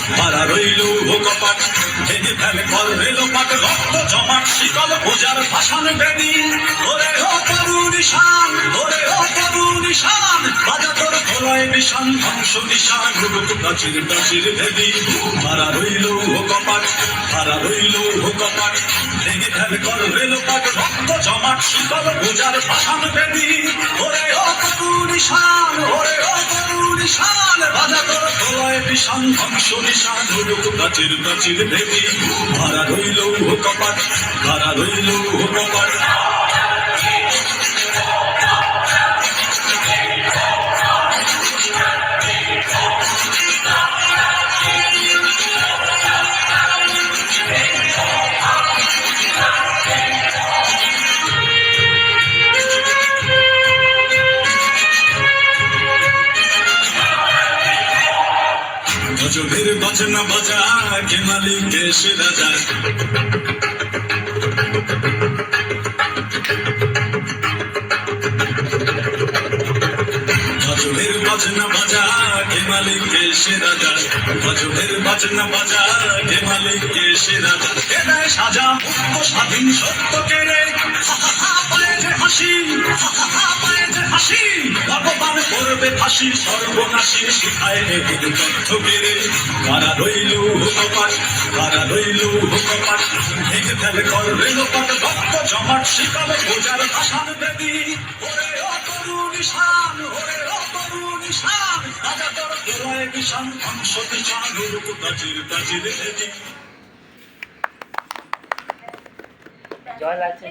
মারা রইল কপাট ভেঙে ফেলে কল রেল পাট রক্ত জমাট শিকল বোঝার ভাষণ বেদি ওরে ও তরু নিশান ওরে ও তরু নিশান বাজা তোর গলায় নিশান ধ্বংস নিশান রূপ প্রাচীর প্রাচীর ভেদি মারা রইল কপাট মারা রইল কপাট ভেঙে ফেলে কল রেল পাট রক্ত জমাট শিকল বোঝার ভাষণ বেদি ওরে ও তরু নিশান ওরে ও তরু নিশান বাজা তোর গলায় নিশান ধ্বংস নিশান রূপ প্রাচীর প্রাচীর ভেদি মারা রইল কপাট মারা রইল কপাট গজবের বাজনা বাজা কে মালিক সে রাজা গজবের বাজনা বাজা কে মালিক সে রাজা গজবের বাজনা বাজা কে মালিক সে রাজা কে দেয় সাজা মুক্ত স্বাধীন সত্য কেড়ে পায়ে যে হাসি পায়ে যে হাসি ভগবান করবে ফাঁসি সর্বনাশী শিখায় নেবির তথ্য কেড়ে কারা রইল কপাট কারা রইল কপাট ভেঙে ফেলে কল রেল পাট রক্ত জমাট শিকল বোঝার ভাষণ বেদি ওরে ও তরু নিশান ওরে ও তরু নিশান রাজা তোর গলায় নিশান ধ্বংস নিশান রূপ প্রাচীর প্রাচীর ভেদি জয় লাগছে